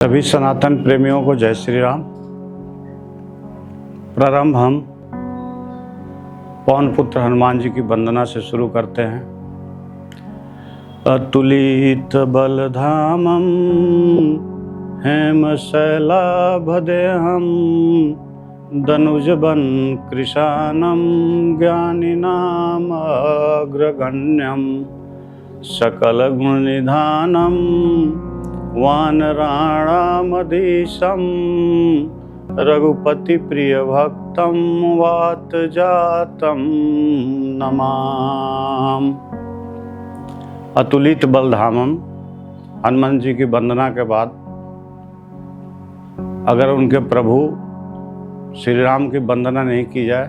सभी सनातन प्रेमियों को जय श्री राम। प्रारंभ हम पवन पुत्र हनुमान जी की वंदना से शुरू करते हैं। अतुलित बलधामं हेमशैलाभदेहं दनुजबन कृशानं ज्ञानिनामग्रगण्यं सकलगुणनिधानं वानराणामधीशं रघुपति प्रिय भक्तं वात जातं नमाम। अतुलित बलधामम हनुमान जी की वंदना के बाद अगर उनके प्रभु श्री राम की वंदना नहीं की जाए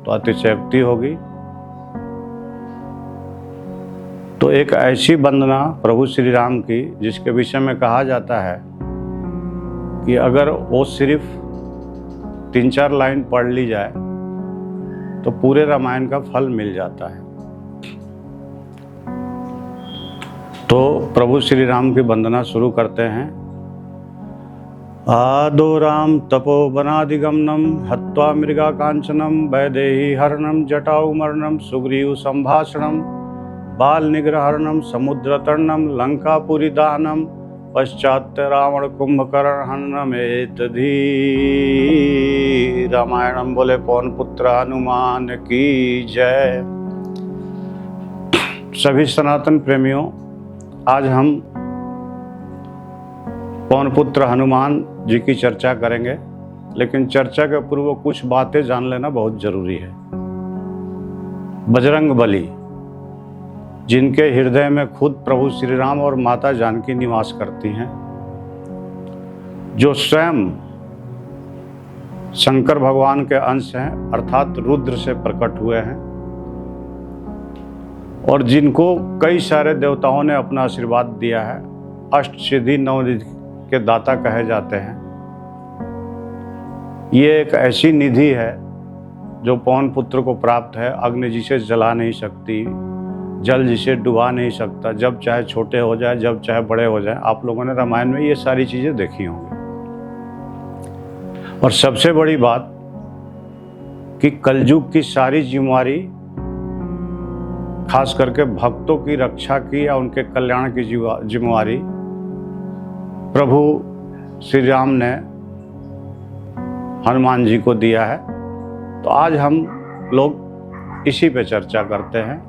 तो अतिशयोक्ति होगी। तो एक ऐसी वंदना प्रभु श्री राम की जिसके विषय में कहा जाता है कि अगर वो सिर्फ 3-4 लाइन पढ़ ली जाए तो पूरे रामायण का फल मिल जाता है। तो प्रभु श्री राम की वंदना शुरू करते हैं। आदो राम तपोवनादिगमनम हत्वा मृगा कांचनम वैदेही हरणम जटाउमर्णम सुग्रीव संभाषणम बाल निग्रहरणम समुद्रतरणम लंकापुरी दानम पश्चात रावण कुंभकर्ण हननमेतधी। रामायणम। बोले पवन पुत्र हनुमान की जय। सभी सनातन प्रेमियों, आज हम पवन पुत्र हनुमान जी की चर्चा करेंगे, लेकिन चर्चा के पूर्व कुछ बातें जान लेना बहुत जरूरी है। बजरंग बली, जिनके हृदय में खुद प्रभु श्री राम और माता जानकी निवास करती हैं, जो स्वयं शंकर भगवान के अंश हैं अर्थात रुद्र से प्रकट हुए हैं, और जिनको कई सारे देवताओं ने अपना आशीर्वाद दिया है, अष्ट सिद्धि 9 निधि के दाता कहे जाते हैं। ये एक ऐसी निधि है जो पवन पुत्र को प्राप्त है। अग्नि जिसे जला नहीं सकती, जल जिसे डुबा नहीं सकता, जब चाहे छोटे हो जाए जब चाहे बड़े हो जाए। आप लोगों ने रामायण में ये सारी चीजें देखी होंगी। और सबसे बड़ी बात कि कलयुग की सारी जिम्मेवारी, खास करके भक्तों की रक्षा की या उनके कल्याण की जिम्मेवारी प्रभु श्री राम ने हनुमान जी को दिया है। तो आज हम लोग इसी पे चर्चा करते हैं।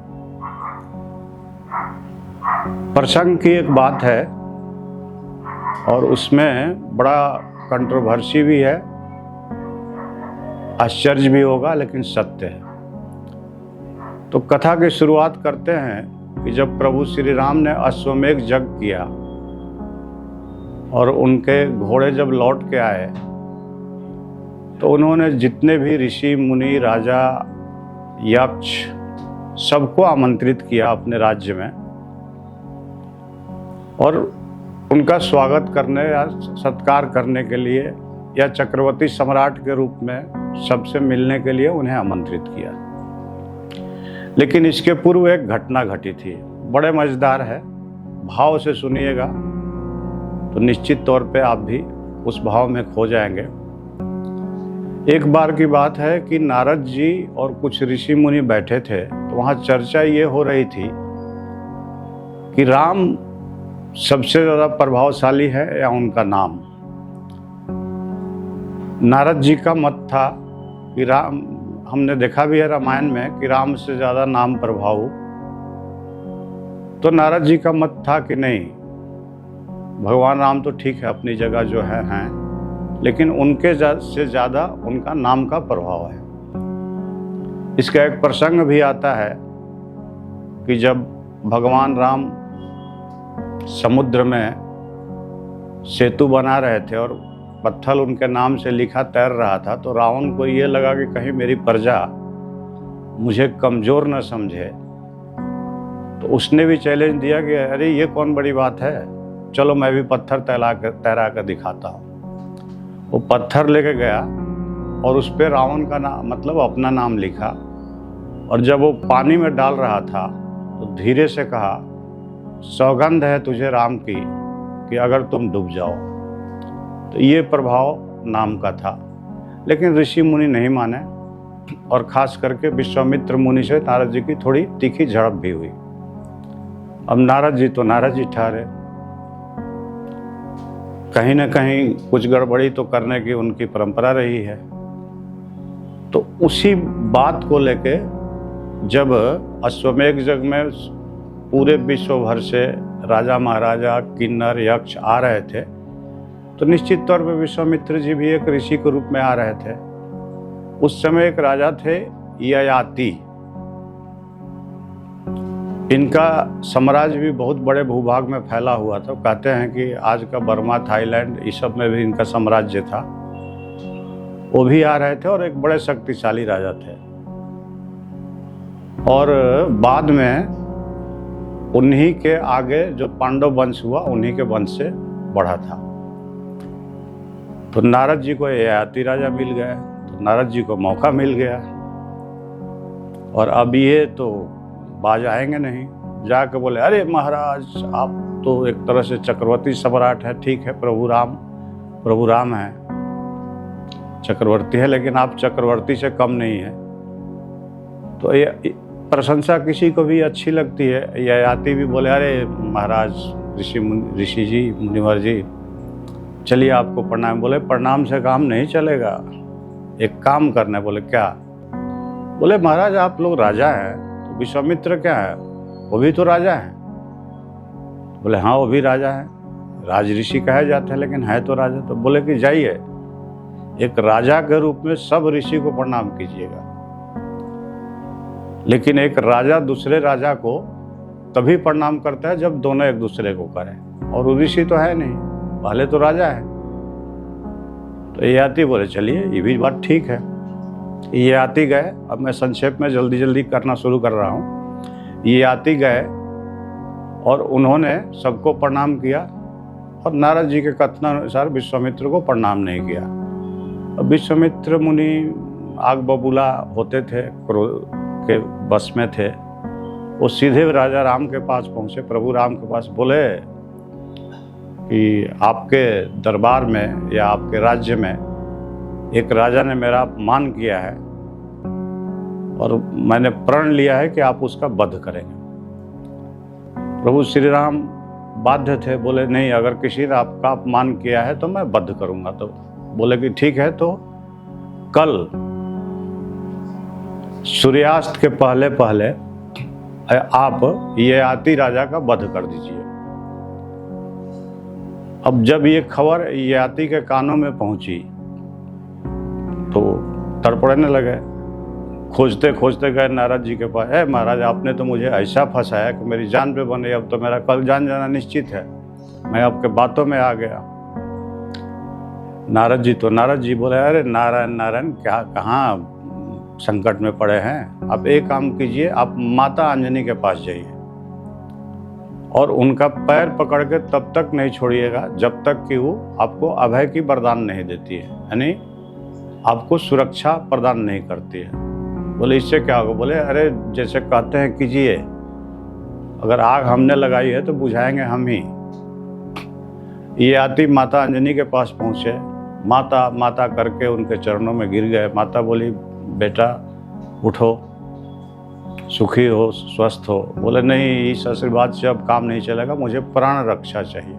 प्रसंग की एक बात है और उसमें बड़ा कंट्रोवर्सी भी है, आश्चर्य भी होगा, लेकिन सत्य है। तो कथा की शुरुआत करते हैं कि जब प्रभु श्री राम ने अश्वमेघ यज्ञ किया और उनके घोड़े जब लौट के आए तो उन्होंने जितने भी ऋषि मुनि राजा यक्ष सबको आमंत्रित किया अपने राज्य में, और उनका स्वागत करने या सत्कार करने के लिए या चक्रवर्ती सम्राट के रूप में सबसे मिलने के लिए उन्हें आमंत्रित किया। लेकिन इसके पूर्व एक घटना घटी थी, बड़े मजेदार है, भाव से सुनिएगा तो निश्चित तौर पे आप भी उस भाव में खो जाएंगे। एक बार की बात है कि नारद जी और कुछ ऋषि मुनि बैठे थे, तो वहाँ चर्चा ये हो रही थी कि राम सबसे ज़्यादा प्रभावशाली है या उनका नाम। नारद जी का मत था कि राम, हमने देखा भी है रामायण में कि राम से ज़्यादा नाम प्रभाव। तो नारद जी का मत था कि नहीं, भगवान राम तो ठीक है अपनी जगह जो है हैं, लेकिन उनके से ज़्यादा उनका नाम का प्रभाव है। इसका एक प्रसंग भी आता है कि जब भगवान राम समुद्र में सेतु बना रहे थे और पत्थर उनके नाम से लिखा तैर रहा था, तो रावण को ये लगा कि कहीं मेरी प्रजा मुझे कमज़ोर न समझे। तो उसने भी चैलेंज दिया कि अरे ये कौन बड़ी बात है, चलो मैं भी पत्थर तैरा कर दिखाता हूँ। वो पत्थर लेके गया और उस पर रावण का नाम मतलब अपना नाम लिखा, और जब वो पानी में डाल रहा था तो धीरे से कहा, सौगंध है तुझे राम की कि अगर तुम डूब जाओ। तो ये प्रभाव नाम का था। लेकिन ऋषि मुनि नहीं माने और खास करके विश्वामित्र मुनि से नारद जी की थोड़ी तीखी झड़प भी हुई। अब नारद जी तो नारद जी ठहरे, कहीं ना कहीं कुछ गड़बड़ी तो करने की उनकी परंपरा रही है। तो उसी बात को लेके जब अश्वमेध यज्ञ में पूरे विश्व भर से राजा महाराजा किन्नर यक्ष आ रहे थे, तो निश्चित तौर पर विश्वामित्र जी भी एक ऋषि के रूप में आ रहे थे। उस समय एक राजा थे ययाति। इनका साम्राज्य भी बहुत बड़े भूभाग में फैला हुआ था। कहते हैं कि आज का बर्मा, थाईलैंड, इस सब में भी इनका साम्राज्य था। वो भी आ रहे थे और एक बड़े शक्तिशाली राजा थे। और बाद में उन्हीं के आगे जो पांडव वंश हुआ, उन्हीं के वंश से बढ़ा था। तो नारद जी को ययाति राजा मिल गया, तो नारद जी को मौका मिल गया। और अब ये तो बाज आएंगे नहीं, जाके बोले अरे महाराज, आप तो एक तरह से चक्रवर्ती सम्राट है। ठीक है, प्रभु राम है, चक्रवर्ती है, लेकिन आप चक्रवर्ती से कम नहीं है। तो ये प्रशंसा किसी को भी अच्छी लगती है। ययाति भी बोले अरे महाराज, ऋषि जी, मुनिवर जी, चलिए आपको प्रणाम। बोले प्रणाम से काम नहीं चलेगा, एक काम करना है। बोले क्या? बोले महाराज आप लोग राजा हैं, तो विश्वामित्र क्या है? वो भी तो राजा है। बोले हाँ, वो भी राजा है, राज ऋषि कहे जाते हैं, लेकिन है तो राजा। तो बोले कि जाइए, एक राजा के रूप में सब ऋषि को प्रणाम कीजिएगा, लेकिन एक राजा दूसरे राजा को तभी प्रणाम करता है जब दोनों एक दूसरे को करें, और वो ऋषि तो है नहीं, पहले तो राजा है। तो ययाति बोले चलिए, ये भी बात ठीक है। ययाति गए। अब मैं संक्षेप में जल्दी करना शुरू कर रहा हूँ। ययाति गए और उन्होंने सबको प्रणाम किया, और नारद जी के कथनानुसार विश्वामित्र को प्रणाम नहीं किया। अब विश्वामित्र मुनि आग बबूला होते थे, क्रोध के बस में थे। वो सीधे राजा राम के पास पहुंचे, प्रभु राम के पास। बोले कि आपके दरबार में या आपके राज्य में एक राजा ने मेरा अपमान किया है, और मैंने प्रण लिया है कि आप उसका वध करेंगे। प्रभु श्री राम बाध्य थे, बोले नहीं, अगर किसी ने आपका अपमान किया है तो मैं वध करूंगा। तो बोले कि ठीक है, तो कल सूर्यास्त के पहले पहले आप ययाति राजा का वध कर दीजिए। अब जब ये खबर ययाति के कानों में पहुंची तो तड़पड़ने लगे। खोजते खोजते गए नारद जी के पास। है महाराज, आपने तो मुझे ऐसा फंसाया कि मेरी जान पे बन रही, अब तो मेरा कल जान जाना निश्चित है, मैं आपके बातों में आ गया। नारद जी बोले अरे नारायण नारायण, क्या कहाँ संकट में पड़े हैं। आप एक काम कीजिए, आप माता अंजनी के पास जाइए और उनका पैर पकड़ के तब तक नहीं छोड़िएगा जब तक कि वो आपको अभय की वरदान नहीं देती है, यानी आपको सुरक्षा प्रदान नहीं करती है। बोले इससे क्या होगा? बोले अरे जैसे कहते हैं कीजिए, अगर आग हमने लगाई है तो बुझाएंगे हम ही। ये आती माता अंजनी के पास पहुँचे, माता माता करके उनके चरणों में गिर गए। माता बोली बेटा उठो, सुखी हो, स्वस्थ हो। बोले नहीं, इस आशीर्वाद से अब काम नहीं चलेगा, मुझे प्राण रक्षा चाहिए।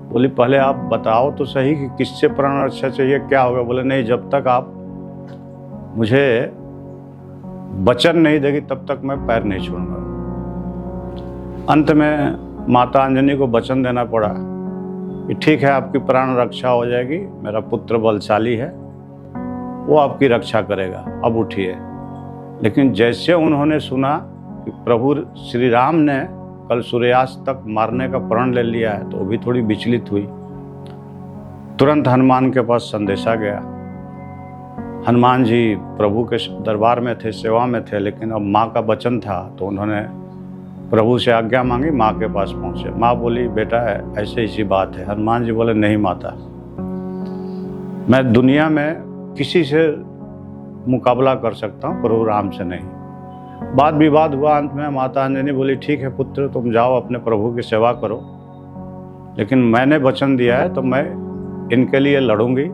बोली पहले आप बताओ तो सही कि किससे प्राण रक्षा चाहिए, क्या होगा? बोले नहीं, जब तक आप मुझे वचन नहीं देगी तब तक मैं पैर नहीं छोड़ूंगा। अंत में माता अंजनी को वचन देना पड़ा कि ठीक है, आपकी प्राण रक्षा हो जाएगी, मेरा पुत्र बलशाली है, वो आपकी रक्षा करेगा, अब उठिए। लेकिन जैसे उन्होंने सुना कि प्रभु श्री राम ने कल सूर्यास्त तक मारने का प्रण ले लिया है, तो वो भी थोड़ी विचलित हुई। तुरंत हनुमान के पास संदेशा गया। हनुमान जी प्रभु के दरबार में थे, सेवा में थे, लेकिन अब माँ का वचन था तो उन्होंने प्रभु से आज्ञा मांगी, माँ के पास पहुँचे। माँ बोली बेटा ऐसे ऐसी बात है। हनुमान जी बोले नहीं माता, मैं दुनिया में किसी से मुकाबला कर सकता हूँ, प्रभु राम से नहीं। वाद विवाद हुआ, अंत में माता अंजनी बोली ठीक है पुत्र, तुम जाओ अपने प्रभु की सेवा करो, लेकिन मैंने वचन दिया है तो मैं इनके लिए लड़ूंगी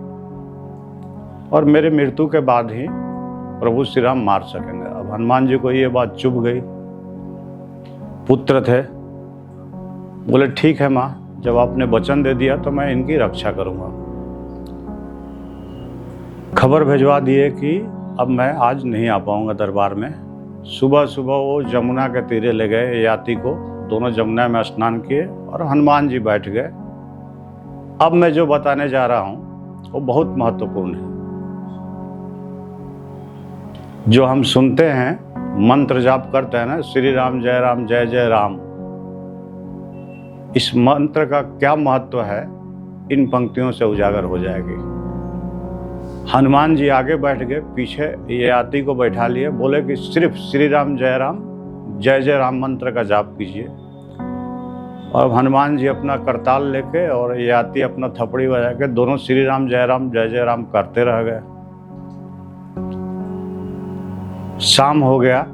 और मेरे मृत्यु के बाद ही प्रभु श्री राम मार सकेंगे। अब हनुमान जी को ये बात चुभ गई। पुत्र थे, बोले ठीक है माँ, जब आपने वचन दे दिया तो मैं इनकी रक्षा करूंगा। खबर भिजवा दिए कि अब मैं आज नहीं आ पाऊंगा दरबार में। सुबह सुबह वो जमुना के तीरे ले गए याति को, दोनों जमुना में स्नान किए और हनुमान जी बैठ गए। अब मैं जो बताने जा रहा हूं वो बहुत महत्वपूर्ण है। जो हम सुनते हैं, मंत्र जाप करते हैं ना, श्री राम जय जय राम, इस मंत्र का क्या महत्व है इन पंक्तियों से उजागर हो जाएगी। हनुमान जी आगे बैठ गए, पीछे ये याति को बैठा लिए, बोले कि सिर्फ श्री राम जय जय राम मंत्र का जाप कीजिए। और हनुमान जी अपना करताल लेके और याति अपना थपड़ी बजा के दोनों श्री राम जय जय राम करते रह गए। शाम हो गया,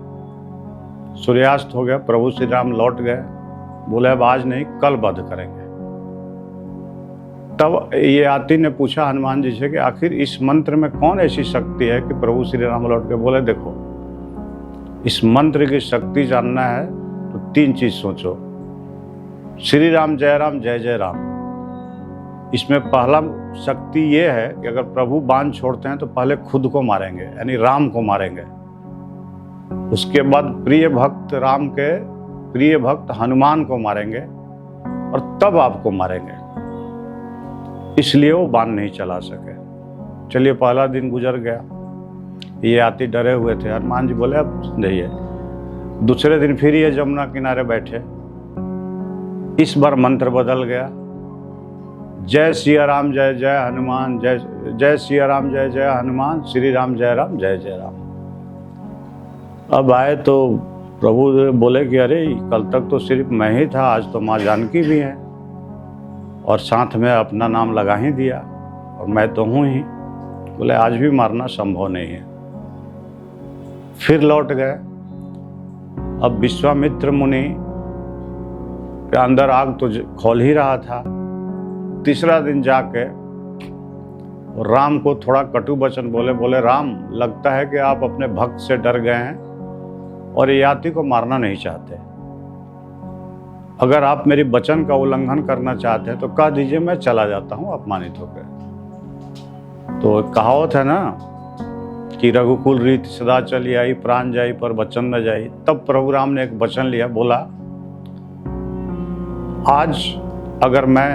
सूर्यास्त हो गया, प्रभु श्री राम लौट गए। बोले अब आज नहीं, कल वध करेंगे। तब ये याति ने पूछा हनुमान जी से कि आखिर इस मंत्र में कौन ऐसी शक्ति है कि प्रभु श्री राम लौट के बोले देखो, इस मंत्र की शक्ति जानना है तो 3 चीज सोचो। श्री राम जय जय राम, इसमें पहला शक्ति ये है कि अगर प्रभु बाण छोड़ते हैं तो पहले खुद को मारेंगे, यानी राम को मारेंगे। उसके बाद प्रिय भक्त राम के प्रिय भक्त हनुमान को मारेंगे और तब आपको मारेंगे। इसलिए वो बाण नहीं चला सके। चलिए, पहला दिन गुजर गया। ये याति डरे हुए थे। हनुमान जी बोले अब नहीं है। दूसरे दिन फिर ये जमुना किनारे बैठे। इस बार मंत्र बदल गया। जय सिया राम जय जय हनुमान, जय सिया राम जय हनुमान, श्री राम जय जय राम। अब आए तो प्रभु बोले कि अरे कल तक तो सिर्फ मैं ही था, आज तो माँ जानकी भी है और साथ में अपना नाम लगा ही दिया और मैं तो हूँ ही। बोले आज भी मारना संभव नहीं है। फिर लौट गए। अब विश्वामित्र मुनि के अंदर आग तो खोल ही रहा था। तीसरा दिन जाके राम को थोड़ा कटु वचन बोले राम, लगता है कि आप अपने भक्त से डर गए हैं और ये याति को मारना नहीं चाहते। अगर आप मेरी वचन का उल्लंघन करना चाहते हैं तो कह दीजिए, मैं चला जाता हूं अपमानित होकर। तो कहावत है ना कि रघुकुल रीत सदा चली आई, प्राण जाई पर वचन न जाई। तब प्रभु राम ने एक वचन लिया, बोला आज अगर मैं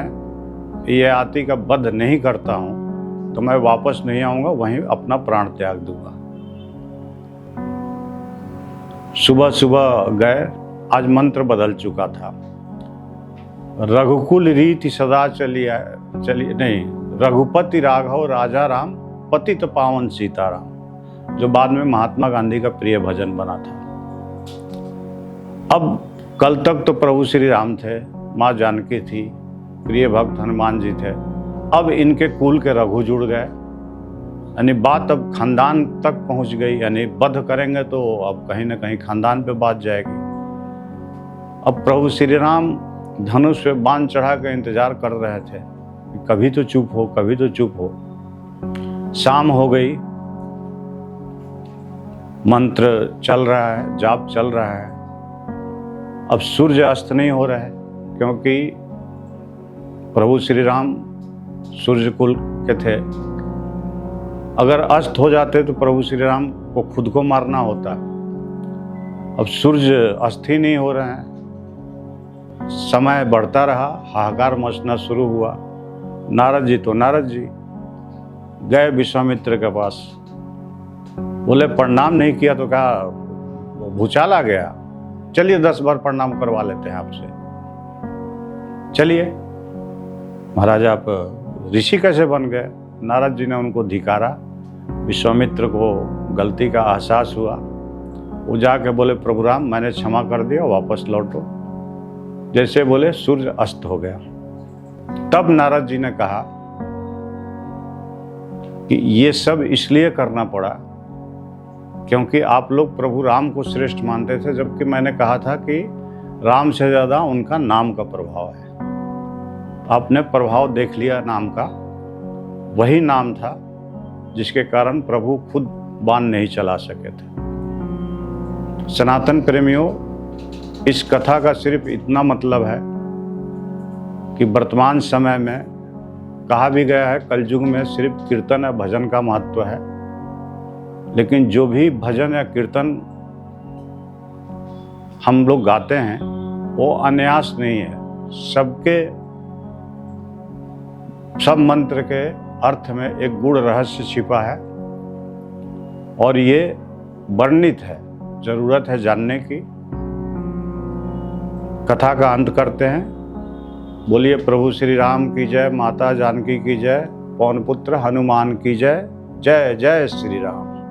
ये याति का वध नहीं करता हूं तो मैं वापस नहीं आऊंगा, वहीं अपना प्राण त्याग दूंगा। सुबह सुबह गए। आज मंत्र बदल चुका था। रघुकुल रीति सदा चली नहीं, रघुपति राघव राजा राम, पतित पावन सीताराम, जो बाद में महात्मा गांधी का प्रिय भजन बना था। अब कल तक तो प्रभु श्री राम थे, माँ जानकी थी, प्रिय भक्त हनुमान जी थे। अब इनके कुल के रघु जुड़ गए, यानी बात अब खानदान तक पहुंच गई। यानी वध करेंगे तो अब कहीं ना कहीं खानदान पे बात जाएगी। अब प्रभु श्री राम धनुष पे बाण चढ़ा के इंतजार कर रहे थे, कभी तो चुप हो, कभी तो चुप हो। शाम हो गई, मंत्र चल रहा है, जाप चल रहा है। अब सूर्य अस्त नहीं हो रहा है, क्योंकि प्रभु श्री राम सूर्य कुल के थे। अगर अस्त हो जाते तो प्रभु श्री राम को खुद को मारना होता। अब सूर्य अस्त ही नहीं हो रहे हैं। समय बढ़ता रहा, हाहाकार मचना शुरू हुआ। नारद जी गए विश्वामित्र के पास। बोले प्रणाम नहीं किया तो कहा भूचाल आ गया, चलिए 10 बार प्रणाम करवा लेते हैं आपसे। चलिए महाराज, आप ऋषि कैसे बन गए? नारद जी ने उनको धिकारा। विश्वामित्र को गलती का एहसास हुआ। वो जाके बोले प्रभु राम, मैंने क्षमा कर दिया, वापस लौटो। जैसे बोले सूर्य अस्त हो गया। तब नारद जी ने कहा कि ये सब इसलिए करना पड़ा क्योंकि आप लोग प्रभु राम को श्रेष्ठ मानते थे, जबकि मैंने कहा था कि राम से ज्यादा उनका नाम का प्रभाव है। आपने प्रभाव देख लिया नाम का, वही नाम था जिसके कारण प्रभु खुद बाण नहीं चला सके थे। सनातन प्रेमियों, इस कथा का सिर्फ इतना मतलब है कि वर्तमान समय में कहा भी गया है, कलयुग में सिर्फ कीर्तन या भजन का महत्व है, लेकिन जो भी भजन या कीर्तन हम लोग गाते हैं वो अनायास नहीं है। सब मंत्र के अर्थ में एक गूढ़ रहस्य छिपा है और ये वर्णित है, जरूरत है जानने की। कथा का अंत करते हैं। बोलिए प्रभु श्री राम की जय, माता जानकी की जय, पवन पुत्र हनुमान की जय। जय जय श्री राम।